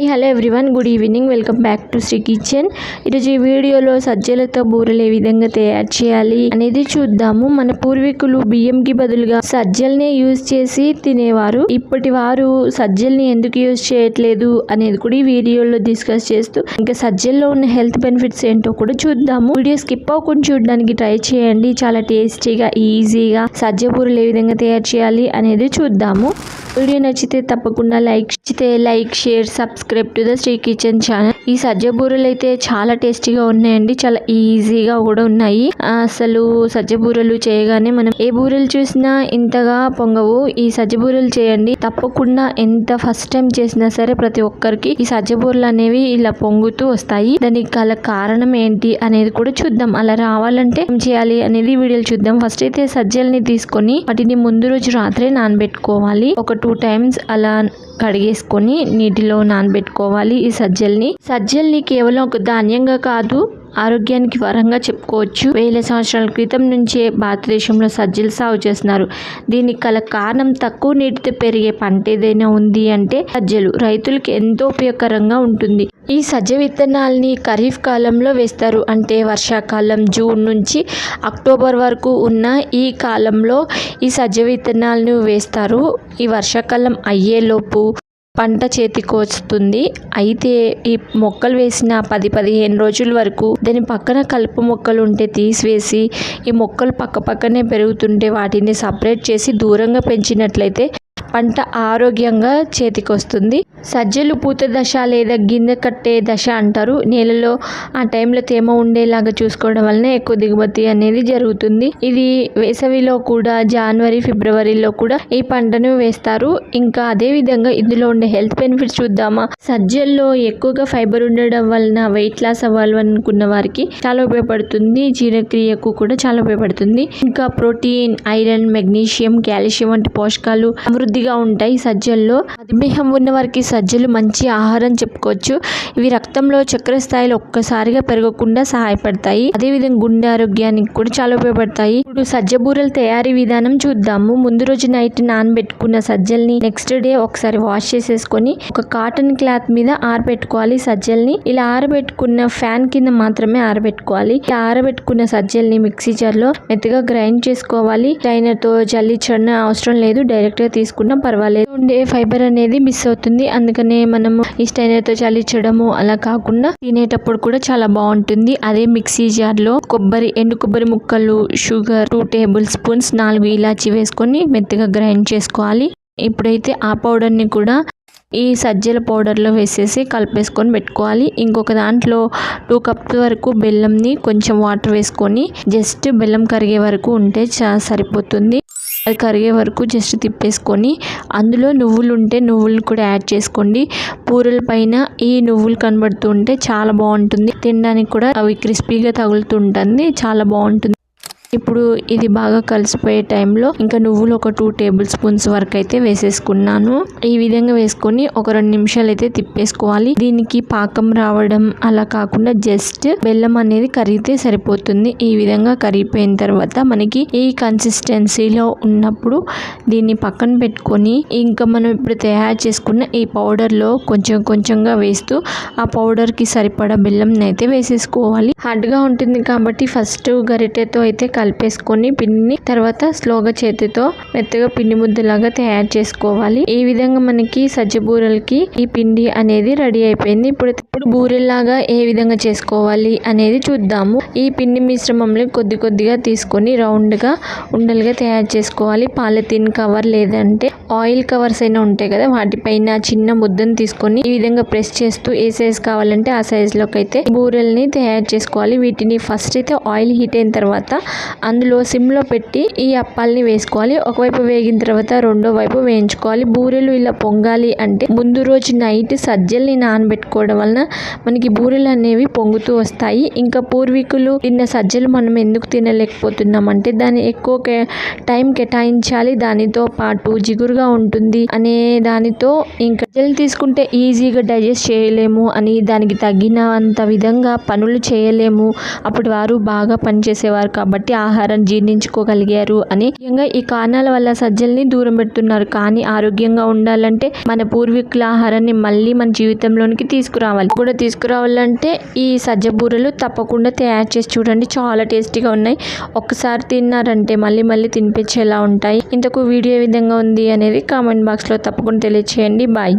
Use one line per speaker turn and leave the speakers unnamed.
Hello everyone, good evening. Welcome back to Sri kitchen. ఈరోజు ఈ వీడియోలో సజ్జలతో బూరెలు ఏ విధంగా తయారు చేయాలి అనేది చూద్దాము. మన పూర్వీకులు బియ్యంకి బదులుగా సజ్జల్నే యూజ్ చేసి తినేవారు. ఇప్పటి వారు సజ్జల్ని ఎందుకు యూజ్ చేయట్లేదు అనేది కూడా ఈ వీడియోలో డిస్కస్ చేస్తూ ఇంకా సజ్జల్లో ఉన్న హెల్త్ బెనిఫిట్స్ ఏంటో కూడా చూద్దాము. వీడియో స్కిప్ అవ్వకుండా చూడడానికి ట్రై చేయండి. చాలా టేస్టీగా ఈజీగా సజ్జ బూరెలు ఏ విధంగా తయారు చేయాలి అనేది చూద్దాము. వీడియో నచ్చితే తప్పకుండా like share subscribe to the Sri kitchen channel. ఈ సజ్జ బూరెలు అయితే చాలా టేస్టీగా ఉన్నాయండి, చాలా ఈజీగా కూడా ఉన్నాయి. అసలు సజ్జ బూరెలు చేయగానే మనం ఏ బూరెలు చూసినా ఇంతగా పొంగవు. ఈ సజ్జ బూరెలు చేయండి తప్పకుండా. ఎంత ఫస్ట్ టైం చేసినా సరే ప్రతి ఒక్కరికి ఈ సజ్జ బూరెలు అనేవి ఇలా పొంగుతూ వస్తాయి. దానికి గల కారణం ఏంటి అనేది కూడా చూద్దాం. అలా రావాలంటే ఏం చేయాలి అనేది వీడియోలు చూద్దాం. ఫస్ట్ అయితే సజ్జల్ని తీసుకొని వాటిని ముందు రోజు రాత్రే నానబెట్టుకోవాలి. ఒక 2 times అలా కడిగేసుకొని నీటిలో నానబెట్టుకోవాలి. ఈ సజ్జల్ని కేవలం ఒక ధాన్యంగా కాదు, ఆరోగ్యానికి వరంగా చెప్పుకోవచ్చు. వేల సంవత్సరాల క్రితం నుంచే భారతదేశంలో సజ్జలు సాగు చేస్తున్నారు. దీనికి గల కారణం తక్కువ నీటితో పెరిగే పంట ఏదైనా ఉంది అంటే సజ్జలు. రైతులకు ఎంతో ఉపయోగకరంగా ఉంటుంది. ఈ సజ్జ విత్తనాల్ని ఖరీఫ్ కాలంలో వేస్తారు. అంటే వర్షాకాలం జూన్ నుంచి అక్టోబర్ వరకు ఉన్న ఈ కాలంలో ఈ సజ్జ విత్తనాలను వేస్తారు. ఈ వర్షాకాలం అయ్యేలోపు పంట చేతికి వస్తుంది. అయితే ఈ మొక్కలు వేసిన 10-15 రోజుల వరకు దాని పక్కన కలుపు మొక్కలు ఉంటే తీసివేసి ఈ మొక్కలు పక్కనే పెరుగుతుంటే వాటిని సపరేట్ చేసి దూరంగా పెంచినట్లయితే పంట ఆరోగ్యంగా చేతికి వస్తుంది. సజ్జలు పూత దశ లేదా గింజ కట్టే దశ అంటారు. నేలలో ఆ టైంలో తేమ ఉండేలాగా చూసుకోవడం వలన ఎక్కువ దిగుబడి అనేది జరుగుతుంది. ఇది వేసవిలో కూడా జనవరి ఫిబ్రవరిలో కూడా ఈ పంటను వేస్తారు. ఇంకా అదే విధంగా ఇందులో ఉండే హెల్త్ బెనిఫిట్స్ చూద్దామా. సజ్జల్లో ఎక్కువగా ఫైబర్ ఉండడం వలన వెయిట్ లాస్ అవ్వాలనుకున్న వారికి చాలా ఉపయోగపడుతుంది. జీర్ణక్రియకు కూడా చాలా ఉపయోగపడుతుంది. ఇంకా ప్రోటీన్, ఐరన్, మెగ్నీషియం, కాల్షియం వంటి పోషకాలు సమృద్ధిగా ఉంటాయి సజ్జల్లో. మధుమేహం ఉన్న వారికి సజ్జలు మంచి ఆహారం చెప్పుకోవచ్చు. ఇవి రక్తంలో చక్కెర స్థాయిలు ఒక్కసారిగా పెరగకుండా సహాయపడతాయి. అదేవిధంగా గుండె ఆరోగ్యానికి కూడా చాలా ఉపయోగపడతాయి. ఇప్పుడు సజ్జ బూరెల తయారీ విధానం చూద్దాము. ముందు రోజు నైట్ నానబెట్టుకున్న సజ్జల్ని నెక్స్ట్ డే ఒకసారి వాష్ చేసేసుకొని ఒక కాటన్ క్లాత్ మీద ఆరబెట్టుకోవాలి. సజ్జల్ని ఇలా ఆరబెట్టుకున్న ఫ్యాన్ కింద మాత్రమే ఆరబెట్టుకోవాలి. ఇలా ఆరబెట్టుకున్న సజ్జల్ని మిక్సీ జార్లో మెత్తగా గ్రైండ్ చేసుకోవాలి. గ్రైండర్ తో జల్లించడం అవసరం లేదు, డైరెక్ట్ గా తీసుకున్నా పర్వాలేదు. ఉండే ఫైబర్ అనేది మిస్ అవుతుంది. అందుకనే మనము ఈ స్టైనర్తో చల్లించడము అలా కాకుండా తినేటప్పుడు కూడా చాలా బాగుంటుంది. అదే మిక్సీ జార్లో ఎండు కొబ్బరి ముక్కలు, షుగర్ 2 tablespoons, 4 ఇలాచి వేసుకొని మెత్తగా గ్రైండ్ చేసుకోవాలి. ఇప్పుడైతే ఆ పౌడర్ని కూడా ఈ సజ్జల పౌడర్లో వేసేసి కలిపేసుకొని పెట్టుకోవాలి. ఇంకొక దాంట్లో 2 cups వరకు బెల్లంని కొంచెం వాటర్ వేసుకొని జస్ట్ బెల్లం కరిగే వరకు ఉంటే సరిపోతుంది. అది కరిగే వరకు జస్ట్ తిప్పేసుకొని అందులో నువ్వులు ఉంటే నువ్వులు కూడా యాడ్ చేసుకోండి. పూరల పైన ఈ నువ్వులు కనబడుతూ ఉంటే చాలా బాగుంటుంది. తినడానికి కూడా అవి క్రిస్పీగా తగులుతుంటుంది, చాలా బాగుంటుంది. ఇప్పుడు ఇది బాగా కలిసిపోయే టైంలో ఇంకా నువ్వులు ఒక 2 tablespoons వరకు అయితే వేసేసుకున్నాను. ఈ విధంగా వేసుకొని ఒక 2 నిమిషాలు అయితే తిప్పేసుకోవాలి. దీనికి పాకం రావడం అలా కాకుండా జస్ట్ బెల్లం అనేది కరిగితే సరిపోతుంది. ఈ విధంగా కరిగిపోయిన తర్వాత మనకి ఈ కన్సిస్టెన్సీలో ఉన్నప్పుడు దీన్ని పక్కన పెట్టుకొని ఇంకా మనం ఇప్పుడు తయారు చేసుకున్న ఈ పౌడర్లో కొంచెంగా వేస్తూ ఆ పౌడర్కి సరిపడా బెల్లం అయితే వేసేసుకోవాలి. హార్డ్గా ఉంటుంది కాబట్టి ఫస్ట్ గరిటెతో అయితే కలిపేసుకొని పిండిని తర్వాత స్లోగా చేతితో మెత్తగా పిండి ముద్దలాగా తయారు చేసుకోవాలి. ఈ విధంగా మనకి సజ్జ బూరెలకి ఈ పిండి అనేది రెడీ అయిపోయింది. ఇప్పుడు బూరెల్లాగా ఏ విధంగా చేసుకోవాలి అనేది చూద్దాము. ఈ పిండి మిశ్రమంలో కొద్దిగా తీసుకొని రౌండ్ గా ఉండలుగా తయారు చేసుకోవాలి. పాలిథిన్ కవర్ లేదంటే ఆయిల్ కవర్స్ అయినా ఉంటాయి కదా, వాటిపైన చిన్న ముద్దను తీసుకొని ఈ విధంగా ప్రెస్ చేస్తూ ఏ సైజ్ కావాలంటే ఆ సైజ్ లోకి అయితే బూరెల్ని తయారు చేసుకోవాలి. వీటిని ఫస్ట్ అయితే ఆయిల్ హీట్ అయిన తర్వాత అందులో సిమ్లో పెట్టి ఈ అప్పాలని వేసుకోవాలి. ఒకవైపు వేగిన తర్వాత రెండో వైపు వేయించుకోవాలి. బూరెలు ఇలా పొంగాలి అంటే ముందు రోజు నైట్ సజ్జల్ని నానబెట్టుకోవడం వలన మనకి బూరెలు అనేవి పొంగుతూ వస్తాయి. ఇంకా పూర్వీకులు తిన్న సజ్జలు మనం ఎందుకు తినలేకపోతున్నాం అంటే దాన్ని ఎక్కువ టైం కేటాయించాలి, దానితో పాటు జిగురుగా ఉంటుంది అనే దానితో ఇంకా సజ్జలు తీసుకుంటే ఈజీగా డైజెస్ట్ చేయలేము అని, దానికి తగినంత విధంగా పనులు చేయలేము, అప్పుడు వారు బాగా పనిచేసేవారు కాబట్టి ఆహారం జీర్ణించుకోగలిగారు అని ముఖ్యంగా ఈ కారణాల వల్ల సజ్జల్ని దూరం పెడుతున్నారు. కానీ ఆరోగ్యంగా ఉండాలంటే మన పూర్వీకుల ఆహారాన్ని మళ్ళీ మన జీవితంలోనికి తీసుకురావాలంటే ఈ సజ్జ బూరెలు తప్పకుండా తయారు చేసి చూడండి. చాలా టేస్టీగా ఉన్నాయి. ఒక్కసారి తిన్నారంటే మళ్ళీ మళ్ళీ తినిపించేలా ఉంటాయి. ఇంతకు వీడియో ఏ విధంగా ఉంది అనేది కామెంట్ బాక్స్లో తప్పకుండా తెలియచేయండి. బాయ్.